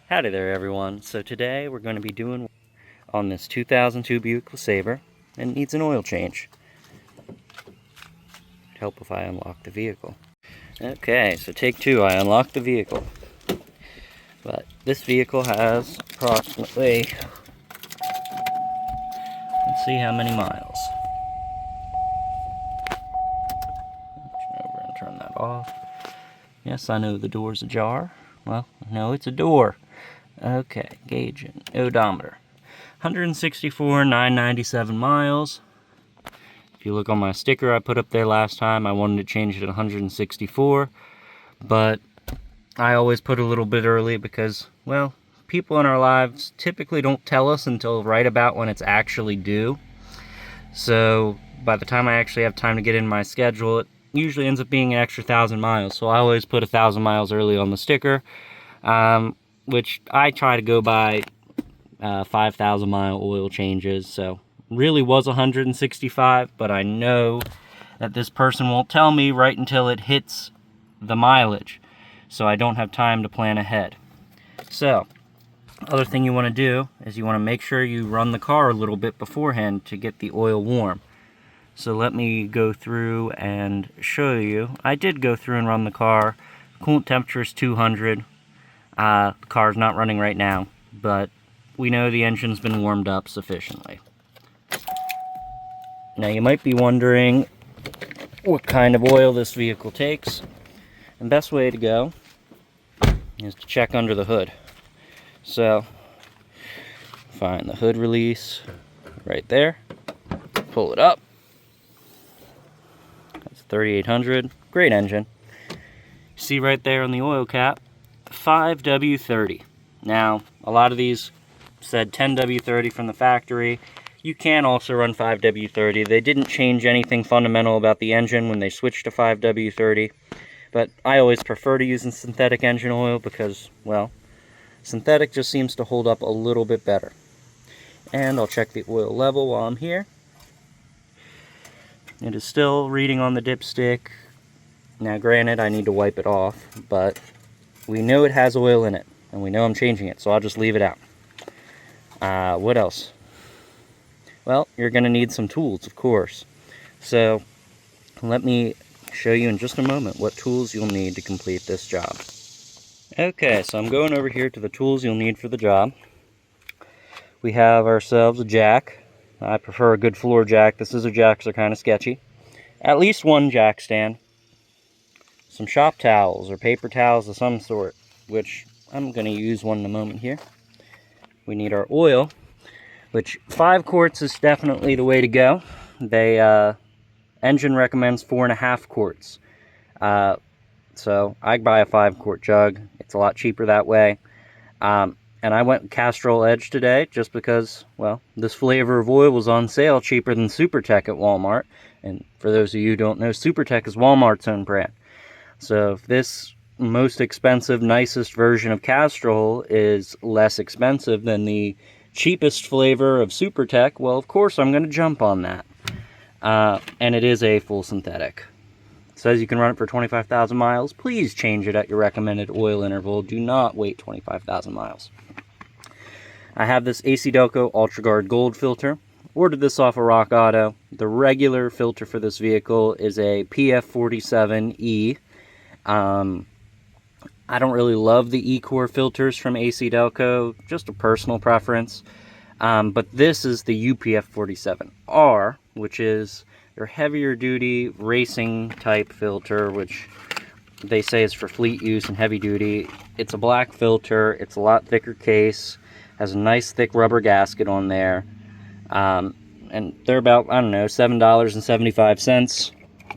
Howdy there everyone. So today we're going to be doing on this 2002 Buick Lesabre, and it needs an oil change. It'd help if I unlock the vehicle. Okay, so take two, I unlocked the vehicle. But this vehicle has approximately, let's see how many miles. Turn over and turn that off. Yes, I know the door's ajar. Well, no, it's a door. Okay, gauging, odometer. 164,997 miles. If you look on my sticker I put up there last time, I wanted to change it to 164, but I always put a little bit early because, well, people in our lives typically don't tell us until right about when it's actually due. So by the time I actually have time to get in my schedule, it usually ends up being an extra 1,000 miles. So I always put 1,000 miles early on the sticker, which I try to go by 5,000 mile oil changes. So really was 165, but I know that this person won't tell me right until it hits the mileage, so I don't have time to plan ahead. So other thing you want to do is you want to make sure you run the car a little bit beforehand to get the oil warm. So let me go through and show you. I did go through and run the car. Coolant temperature is 200. The car's not running right now, but we know the engine's been warmed up sufficiently. Now you might be wondering what kind of oil this vehicle takes. The best way to go is to check under the hood. So find the hood release right there, pull it up. That's 3800, great engine. See right there on the oil cap, 5W30. Now a lot of these said 10W30 from the factory. You can also run 5W30. They didn't change anything fundamental about the engine when they switched to 5W30, but I always prefer to use synthetic engine oil because, well, synthetic just seems to hold up a little bit better. And I'll check the oil level while I'm here. It is still reading on the dipstick. Now granted, I need to wipe it off, but we know it has oil in it, and we know I'm changing it, so I'll just leave it out. What else? Well, you're going to need some tools, of course. So let me show you in just a moment what tools you'll need to complete this job. Okay, so I'm going over here to the tools you'll need for the job. We have ourselves a jack. I prefer a good floor jack. The scissor jacks are kind of sketchy. At least one jack stand. Some shop towels or paper towels of some sort, which I'm going to use one in a moment here. We need our oil, which 5 quarts is definitely the way to go. They engine recommends 4.5 quarts. So I buy a 5-quart jug. It's a lot cheaper that way. And I went Castrol Edge today just because, well, this flavor of oil was on sale cheaper than SuperTech at Walmart. And for those of you who don't know, SuperTech is Walmart's own brand. So if this most expensive, nicest version of Castrol is less expensive than the cheapest flavor of SuperTech, well, of course I'm going to jump on that. And it is a full synthetic. It says you can run it for 25,000 miles. Please change it at your recommended oil interval. Do not wait 25,000 miles. I have this AC Delco UltraGuard Gold filter. Ordered this off of Rock Auto. The regular filter for this vehicle is a PF47E. I don't really love the E-Core filters from AC Delco, just a personal preference. But this is the UPF47R, which is their heavier duty racing type filter, which they say is for fleet use and heavy duty. It's a black filter, it's a lot thicker case, has a nice thick rubber gasket on there. And they're about, I don't know, $7.75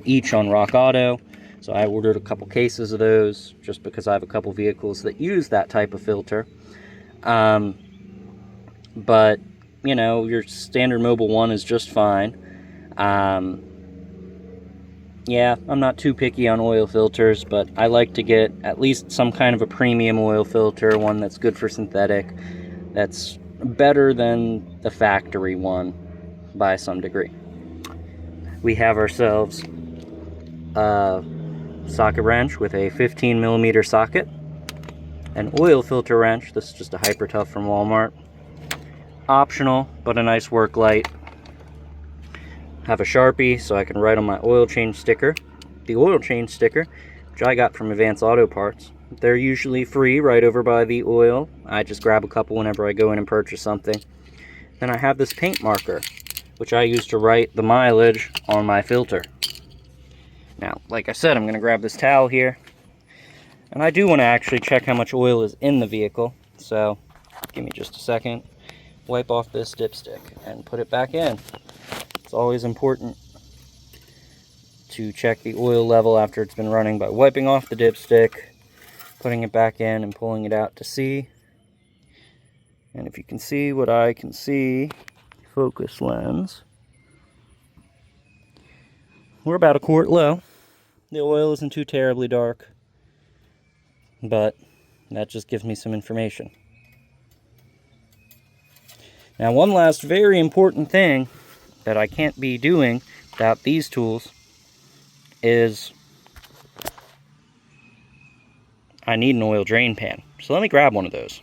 each on Rock Auto. So I ordered a couple cases of those just because I have a couple vehicles that use that type of filter. But, you know, your standard Mobil 1 is just fine. Yeah, I'm not too picky on oil filters, but I like to get at least some kind of a premium oil filter, one that's good for synthetic, that's better than the factory one by some degree. We have ourselves a socket wrench with a 15mm socket. an oil filter wrench. This is just a Hyper Tough from Walmart. Optional, but a nice work light. Have a Sharpie so I can write on my oil change sticker. The oil change sticker, which I got from Advanced Auto Parts. They're usually free right over by the oil. I just grab a couple whenever I go in and purchase something. Then I have this paint marker, which I use to write the mileage on my filter. Now, like I said, I'm going to grab this towel here. And I do want to actually check how much oil is in the vehicle. So, give me just a second. Wipe off this dipstick and put it back in. It's always important to check the oil level after it's been running by wiping off the dipstick, putting it back in, and pulling it out to see. And if you can see what I can see, focus lens, we're about a quart low. The oil isn't too terribly dark, but that just gives me some information. Now, one last very important thing that I can't be doing without these tools is I need an oil drain pan. So let me grab one of those.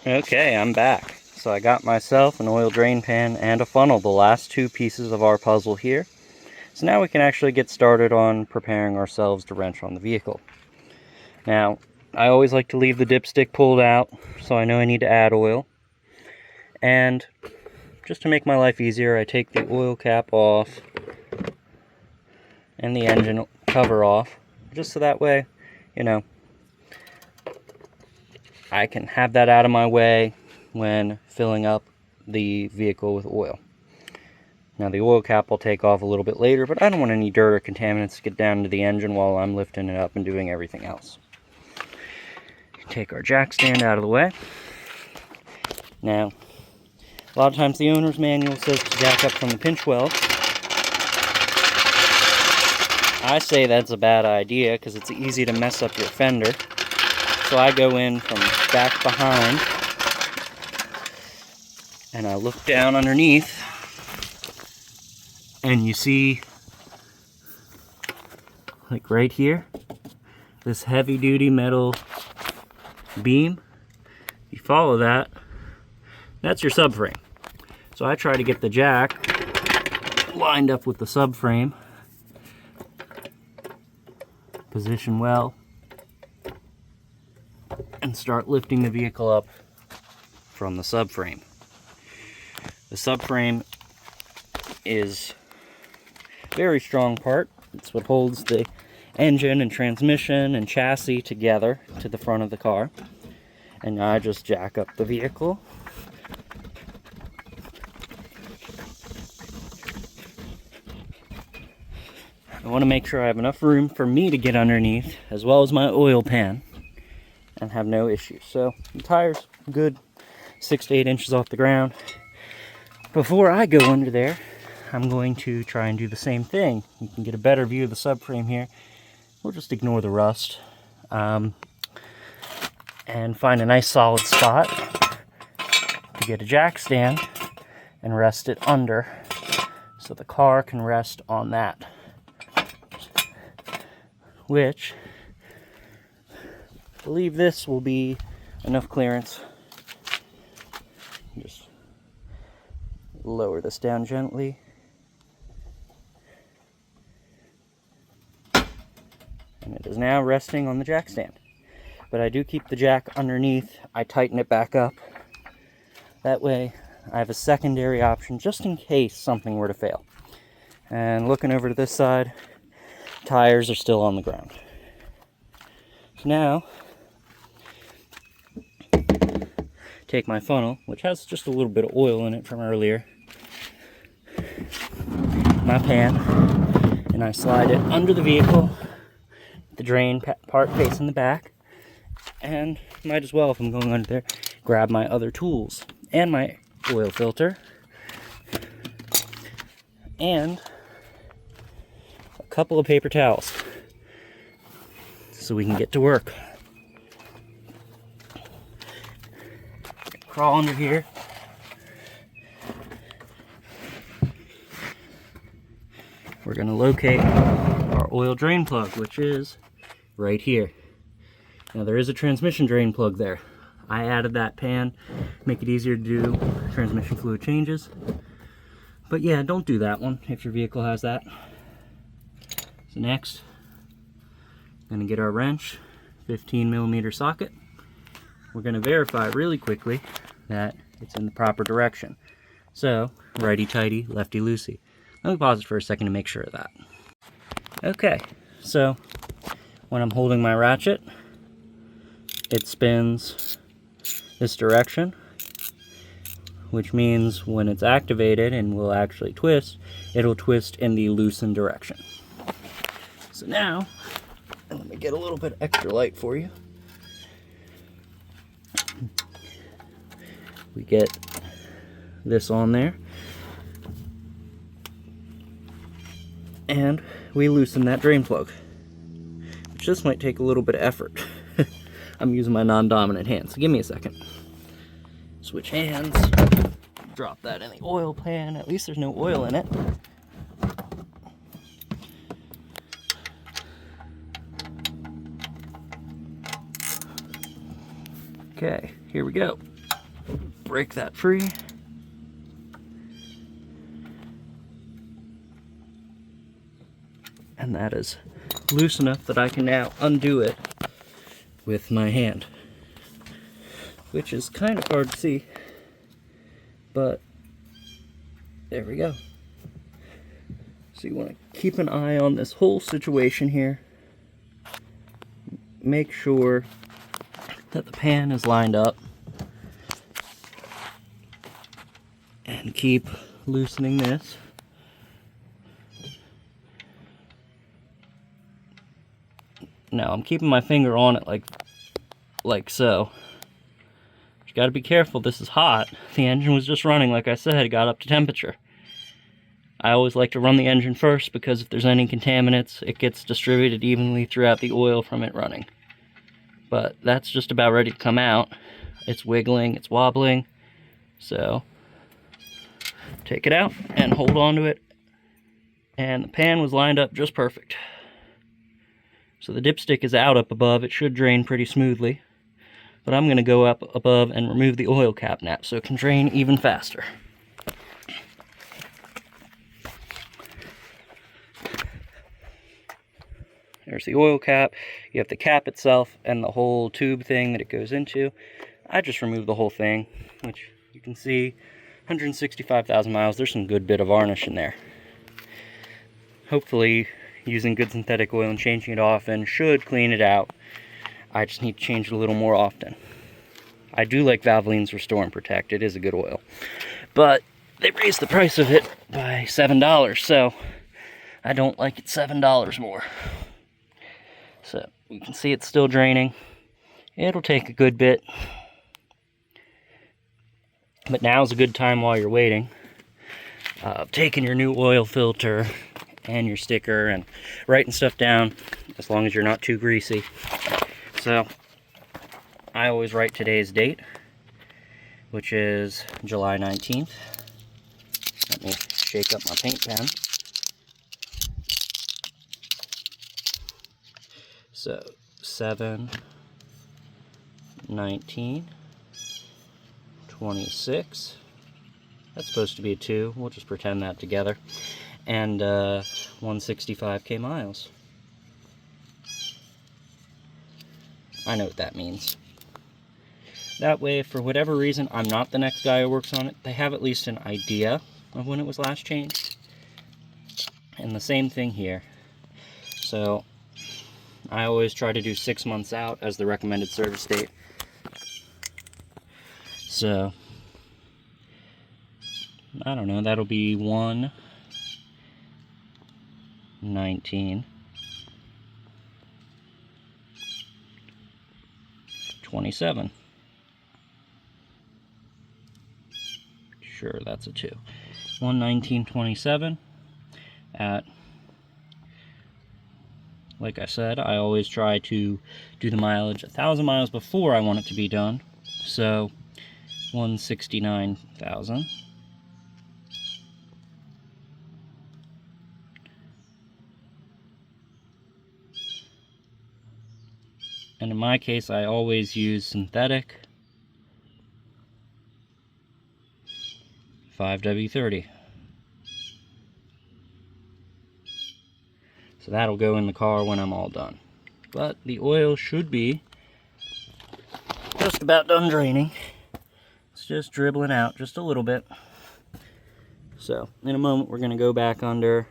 Okay, I'm back. So I got myself an oil drain pan and a funnel, the last two pieces of our puzzle here. So now we can actually get started on preparing ourselves to wrench on the vehicle. Now, I always like to leave the dipstick pulled out, so I know I need to add oil. And just to make my life easier, I take the oil cap off and the engine cover off, just so that way, you know, I can have that out of my way when filling up the vehicle with oil. Now, the oil cap will take off a little bit later, but I don't want any dirt or contaminants to get down into the engine while I'm lifting it up and doing everything else. Take our jack stand out of the way. Now, a lot of times the owner's manual says to jack up from the pinch weld. I say that's a bad idea because it's easy to mess up your fender. So I go in from back behind and I look down underneath, and you see, like right here, this heavy duty metal beam. You follow that, that's your subframe. So I try to get the jack lined up with the subframe, position well, and start lifting the vehicle up from the subframe. The subframe is a very strong part. It's what holds the engine and transmission and chassis together to the front of the car. And I just jack up the vehicle. I want to make sure I have enough room for me to get underneath, as well as my oil pan, and have no issues. So the tire's good 6 to 8 inches off the ground. Before I go under there, I'm going to try and do the same thing. You can get a better view of the subframe here. We'll just ignore the rust. And find a nice solid spot to get a jack stand and rest it under so the car can rest on that. Which, I believe this will be enough clearance. Just lower this down gently. And it is now resting on the jack stand. But I do keep the jack underneath. I tighten it back up. That way I have a secondary option just in case something were to fail. And looking over to this side, tires are still on the ground. So now, take my funnel, which has just a little bit of oil in it from earlier, my pan, and I slide it under the vehicle, the drain part facing the back, and might as well, if I'm going under there, grab my other tools and my oil filter and a couple of paper towels so we can get to work. Crawl under here. We're going to locate our oil drain plug, which is right here. Now there is a transmission drain plug there. I added that pan, make it easier to do transmission fluid changes. But yeah, don't do that one if your vehicle has that. So next, I'm gonna get our wrench, 15mm socket. We're gonna verify really quickly that it's in the proper direction. So, righty-tighty, lefty-loosey. Let me pause it for a second to make sure of that. Okay, so when I'm holding my ratchet, it spins this direction, which means when it's activated and will actually twist, it'll twist in the loosened direction. So now, let me get a little bit extra light for you. We get this on there, and we loosen that drain plug, which just might take a little bit of effort. I'm using my non-dominant hand, so give me a second. Switch hands, drop that in the oil pan. At least there's no oil in it. Okay, here we go. Break that free. And that is loose enough that I can now undo it with my hand, which is kind of hard to see, but there we go. So you want to keep an eye on this whole situation here. Make sure that the pan is lined up, and keep loosening this. Now I'm keeping my finger on it like so. You gotta be careful, this is hot. The engine was just running, like I said, it got up to temperature. I always like to run the engine first because if there's any contaminants, it gets distributed evenly throughout the oil from it running. But that's just about ready to come out. It's wiggling, it's wobbling. So take it out and hold on to it. And the pan was lined up just perfect. So the dipstick is out up above. It should drain pretty smoothly. But I'm going to go up above and remove the oil cap nap so it can drain even faster. There's the oil cap. You have the cap itself and the whole tube thing that it goes into. I just removed the whole thing, which you can see 165,000 miles. There's some good bit of varnish in there. Hopefully, using good synthetic oil and changing it often should clean it out. I just need to change it a little more often. I do like Valvoline's Restore and Protect. It is a good oil. But they raised the price of it by $7, so I don't like it $7 more. So you can see it's still draining. It'll take a good bit. But now's a good time while you're waiting. Taking your new oil filter and your sticker and writing stuff down, as long as you're not too greasy. So I always write today's date, which is July 19th. Let me shake up my paint pen. So 7/19/26. That's supposed to be a 2. We'll just pretend that together. And 165k miles. I know what that means. That way, for whatever reason, I'm not the next guy who works on it. They have at least an idea of when it was last changed. And the same thing here. So I always try to do 6 months out as the recommended service date. So I don't know, that'll be 1/19/27. Sure, that's a 2. 1/19/27 at, like I said, I always try to do the mileage 1,000 miles before I want it to be done. So 169,000. And in my case, I always use synthetic 5W30. So that'll go in the car when I'm all done. But the oil should be just about done draining. It's just dribbling out just a little bit. So in a moment we're going to go back under,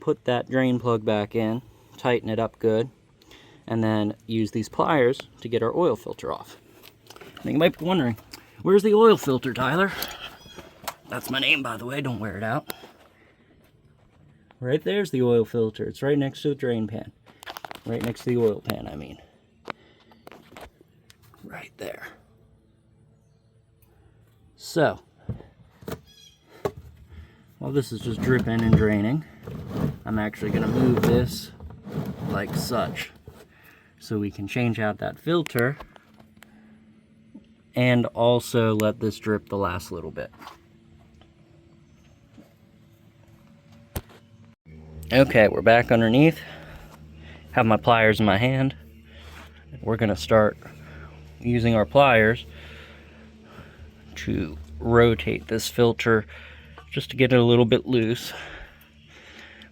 put that drain plug back in, tighten it up good, and then use these pliers to get our oil filter off. Now you might be wondering, where's the oil filter, Tyler? That's my name, by the way, don't wear it out. Right there's the oil filter. It's right next to the drain pan. Right next to the oil pan, I mean. Right there. So, while this is just dripping and draining, I'm actually going to move this like such, so we can change out that filter and also let this drip the last little bit. Okay, we're back underneath. Have my pliers in my hand. We're going to start using our pliers to rotate this filter just to get it a little bit loose.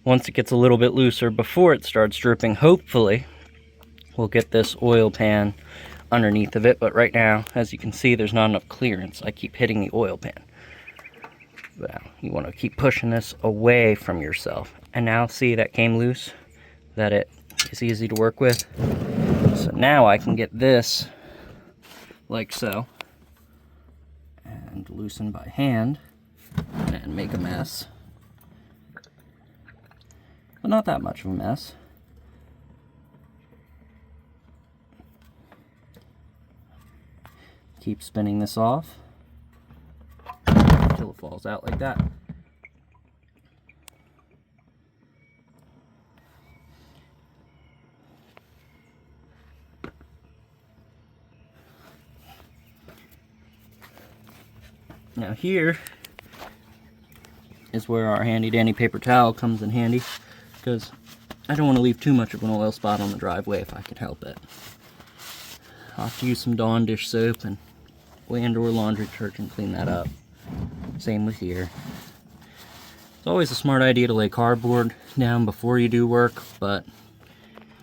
Once it gets a little bit looser before it starts dripping, hopefully we'll get this oil pan underneath of it. But right now, as you can see, there's not enough clearance. I keep hitting the oil pan. Well, you want to keep pushing this away from yourself. And now see that came loose, that it is easy to work with. So now I can get this like so and loosen by hand and make a mess. But not that much of a mess. Keep spinning this off until it falls out like that. Now here is where our handy dandy paper towel comes in handy, because I don't want to leave too much of an oil spot on the driveway if I can help it. I'll have to use some Dawn dish soap and or laundry detergent, clean that up. Same with here. It's always a smart idea to lay cardboard down before you do work, but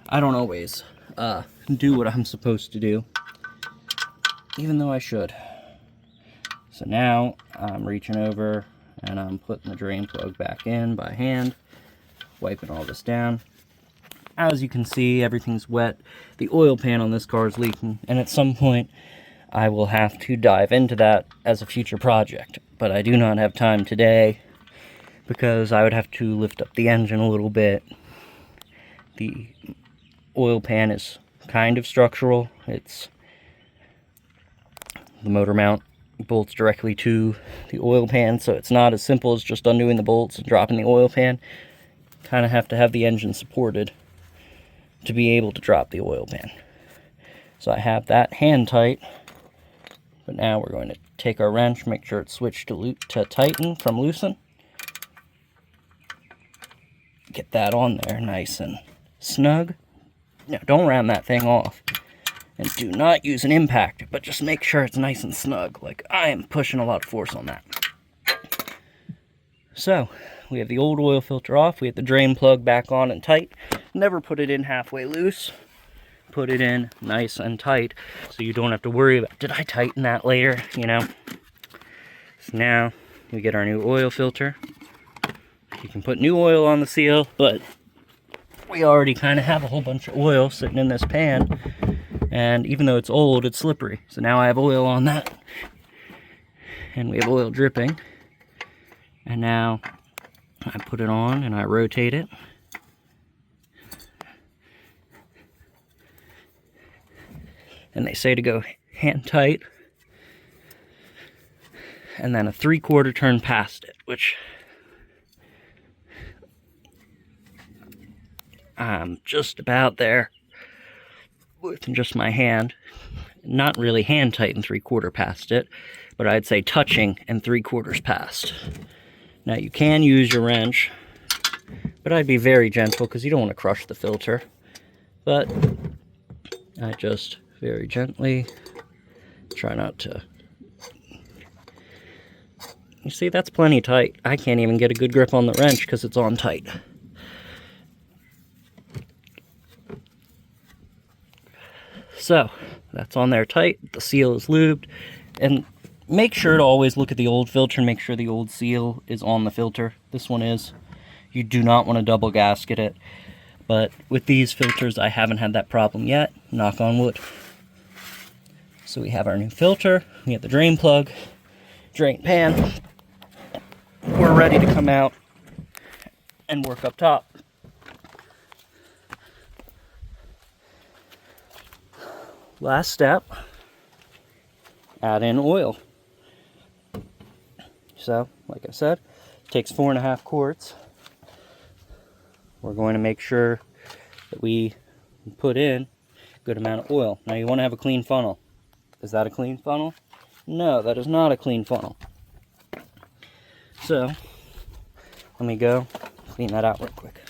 I don't always do what I'm supposed to do, even though I should. So now I'm reaching over and I'm putting the drain plug back in by hand, wiping all this down. As you can see, everything's wet. The oil pan on this car is leaking, and at some point I will have to dive into that as a future project. But I do not have time today because I would have to lift up the engine a little bit. The oil pan is kind of structural. It's the motor mount bolts directly to the oil pan, so it's not as simple as just undoing the bolts and dropping the oil pan. Kind of have to have the engine supported to be able to drop the oil pan. So I have that hand tight, but now we're going to take our wrench, make sure it's switched to tighten from loosen. Get that on there nice and snug. Now don't ram that thing off. And do not use an impact, but just make sure it's nice and snug. Like, I am pushing a lot of force on that. So, we have the old oil filter off. We have the drain plug back on and tight. Never put it in halfway loose. Put it in nice and tight, so you don't have to worry about, did I tighten that later, you know? So now, we get our new oil filter. You can put new oil on the seal, but we already kind of have a whole bunch of oil sitting in this pan. And even though it's old, it's slippery. So now I have oil on that. And we have oil dripping. And now I put it on and I rotate it. And they say to go hand tight. And then a 3/4 turn past it, which I'm just about there. With just my hand. Not really hand tight and 3/4 past it, but I'd say touching and 3/4 past. Now you can use your wrench, but I'd be very gentle because you don't want to crush the filter. But I just very gently try not to. You see, that's plenty tight. I can't even get a good grip on the wrench because it's on tight. So, that's on there tight. The seal is lubed. And make sure to always look at the old filter and make sure the old seal is on the filter. This one is. You do not want to double gasket it. But with these filters, I haven't had that problem yet. Knock on wood. So we have our new filter. We have the drain plug, drain pan. We're ready to come out and work up top. Last step, add in oil. So, like I said, it takes 4.5 quarts. We're going to make sure that we put in a good amount of oil. Now you want to have a clean funnel. Is that a clean funnel? No, that is not a clean funnel. So, let me go clean that out real quick.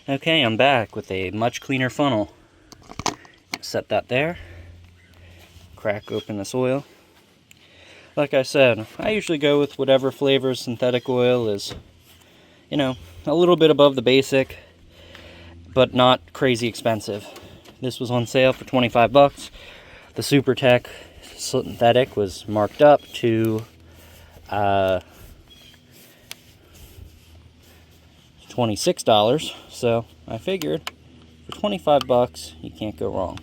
Okay, I'm back with a much cleaner funnel. Set that there. Crack open this oil. Like I said, I usually go with whatever flavor synthetic oil is, you know, a little bit above the basic, but not crazy expensive. This was on sale for 25 bucks. The Super Tech synthetic was marked up to $26, so I figured for 25 bucks you can't go wrong.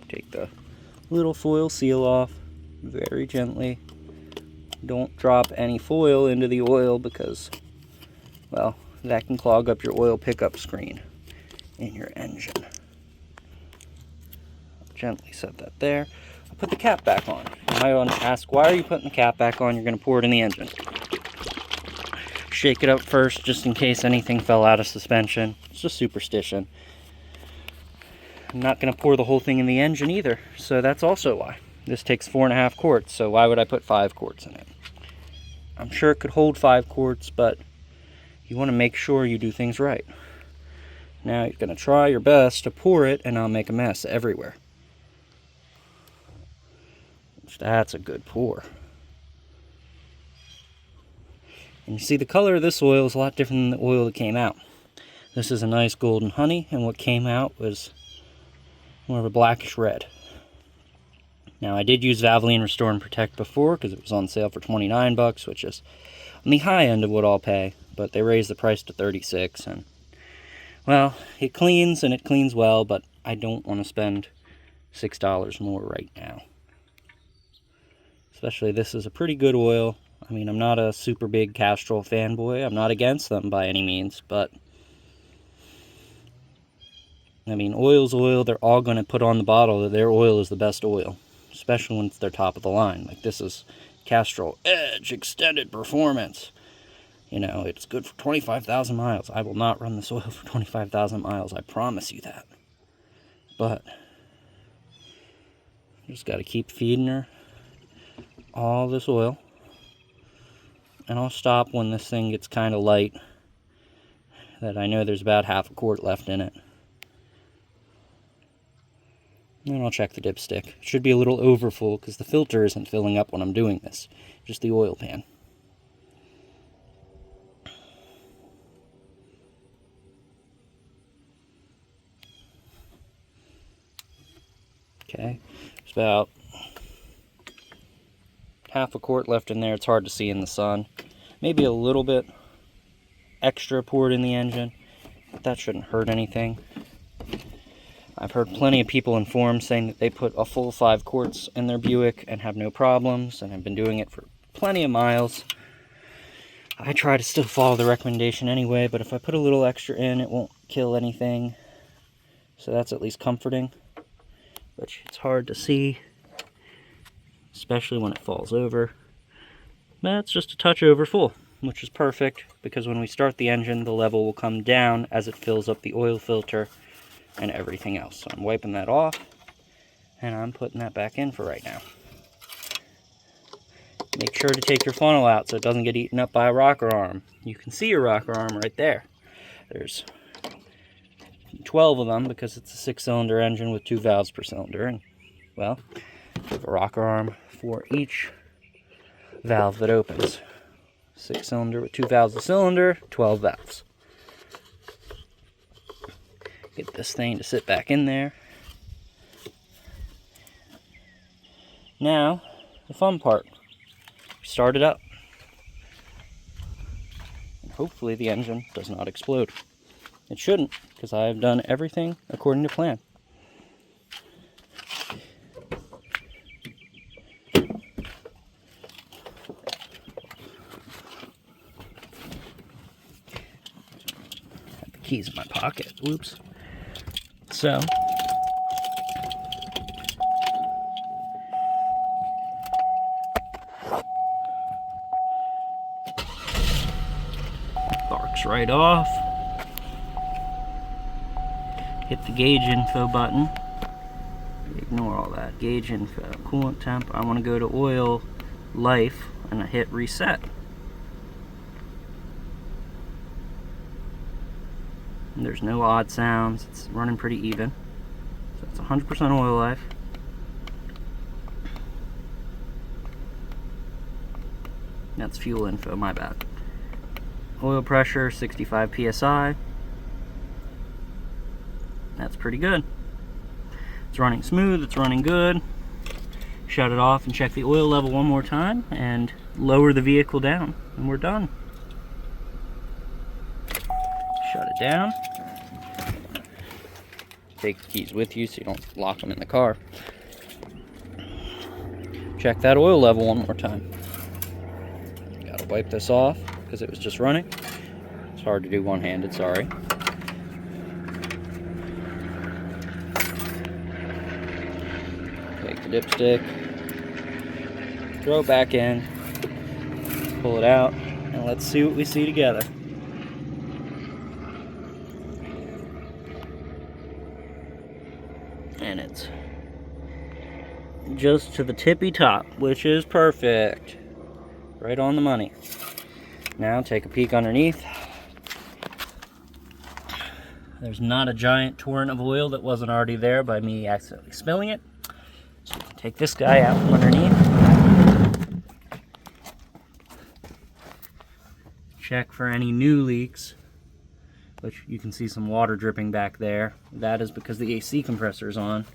Take the little foil seal off very gently. Don't drop any foil into the oil because, well, that can clog up your oil pickup screen in your engine. Gently set that there. I'll put the cap back on. You might want to ask, why are you putting the cap back on? You're going to pour it in the engine. Shake it up first just in case anything fell out of suspension. It's just superstition. I'm not going to pour the whole thing in the engine either, so that's also why. This takes 4.5 quarts, so why would I put 5 quarts in it? I'm sure it could hold 5 quarts, but you want to make sure you do things right. Now you're going to try your best to pour it and not make a mess everywhere. That's a good pour. And you see the color of this oil is a lot different than the oil that came out. This is a nice golden honey, and what came out was more of a blackish red. Now I did use Valvoline Restore and Protect before because it was on sale for 29 bucks, which is on the high end of what I'll pay, but they raised the price to 36, and well, it cleans and it cleans well, but I don't want to spend $6 more right now. Especially this is a pretty good oil. I mean, I'm not a super big Castrol fanboy. I'm not against them by any means, but I mean, oil's oil. They're all going to put on the bottle that their oil is the best oil, especially when it's their top of the line. Like this is Castrol Edge Extended Performance. You know, it's good for 25,000 miles. I will not run this oil for 25,000 miles. I promise you that. But just got to keep feeding her all this oil. And I'll stop when this thing gets kind of light, that I know there's about half a quart left in it. And then I'll check the dipstick. It should be a little overfull because the filter isn't filling up when I'm doing this, just the oil pan. Okay, there's about half a quart left in there. It's hard to see in the sun. Maybe a little bit extra poured in the engine, but that shouldn't hurt anything. I've heard plenty of people in forums saying that they put a full 5 quarts in their Buick and have no problems, and have been doing it for plenty of miles. I try to still follow the recommendation anyway, but if I put a little extra in, it won't kill anything. So that's at least comforting. But it's hard to see, especially when it falls over. That's just a touch over full, which is perfect because when we start the engine, the level will come down as it fills up the oil filter and everything else. So I'm wiping that off and I'm putting that back in for right now. Make sure to take your funnel out so it doesn't get eaten up by a rocker arm. You can see a rocker arm right there. There's 12 of them because it's a 6-cylinder engine with 2 valves per cylinder. And, well, you have a rocker arm for each valve that opens. 6-cylinder with 2 valves a cylinder, 12 valves. Get this thing to sit back in there. Now, the fun part. Start it up. And hopefully the engine does not explode. It shouldn't, because I have done everything according to plan. Have the keys in my pocket. Whoops. So, barks right off. Hit the gauge info button. Ignore all that. Gauge info, coolant temp. I want to go to oil life and I hit reset. And there's no odd sounds. It's running pretty even. So it's 100% oil life. That's fuel info, my bad. Oil pressure, 65 psi. That's pretty good. It's running smooth, it's running good. Shut it off and check the oil level one more time and lower the vehicle down, and we're done. Shut it down. Take the keys with you so you don't lock them in the car. Check that oil level one more time. Gotta wipe this off because it was just running. It's hard to do one-handed, sorry. Take the dipstick, throw it back in, pull it out, and let's see what we see together. And it's just to the tippy top, which is perfect. Right on the money. Now take a peek underneath. There's not a giant torrent of oil that wasn't already there by me accidentally spilling it. So we can take this guy out from underneath. Check for any new leaks, which you can see some water dripping back there. That is because the AC compressor is on,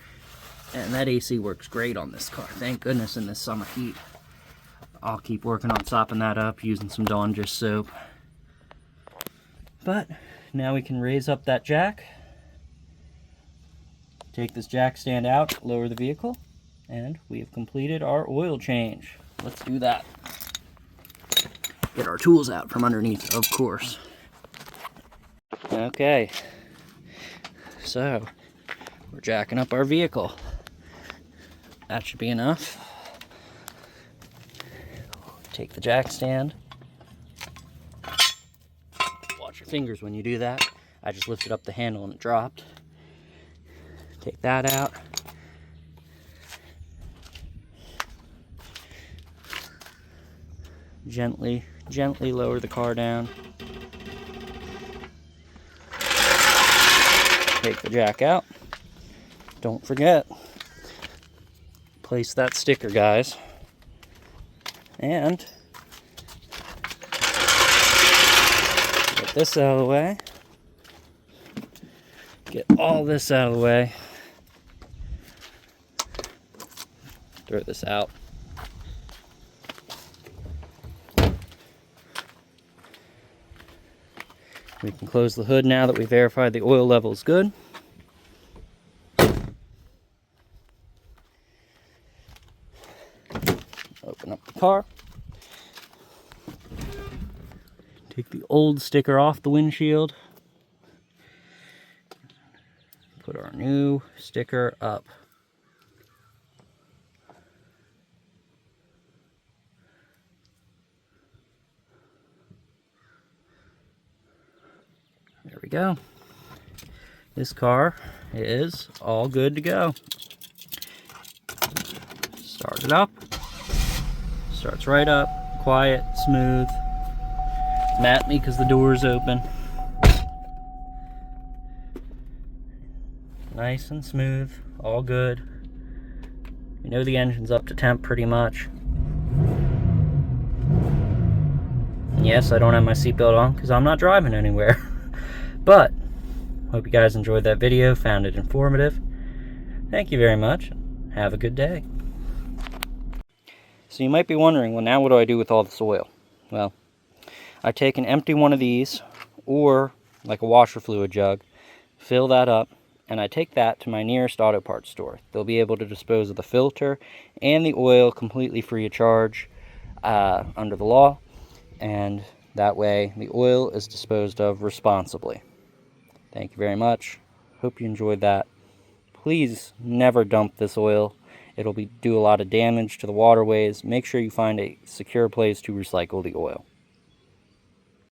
and that AC works great on this car. Thank goodness in this summer heat. I'll keep working on sopping that up using some Dawn Dish soap. But now we can raise up that jack, take this jack stand out, lower the vehicle, and we have completed our oil change. Let's do that. Get our tools out from underneath, of course. Okay, so we're jacking up our vehicle. That should be enough. Take the jack stand. Watch your fingers when you do that. I just lifted up the handle and it dropped. Take that out. Gently lower the car down. Take the jack out. Don't forget, place that sticker, guys. And get this out of the way. Get all this out of the way. Throw this out. We can close the hood now that we verified the oil level is good. Open up the car. Take the old sticker off the windshield. Put our new sticker up. There we go. This car is all good to go. Start it up. Starts right up, quiet, smooth. Mad at me because the door is open. Nice and smooth, all good. You know the engine's up to temp pretty much. And yes, I don't have my seatbelt on because I'm not driving anywhere. But, hope you guys enjoyed that video, found it informative. Thank you very much. Have a good day. So you might be wondering, well, now what do I do with all this oil? Well, I take an empty one of these, or like a washer fluid jug, fill that up, and I take that to my nearest auto parts store. They'll be able to dispose of the filter and the oil completely free of charge under the law, and that way the oil is disposed of responsibly. Thank you very much. Hope you enjoyed that. Please never dump this oil. It'll do a lot of damage to the waterways. Make sure you find a secure place to recycle the oil.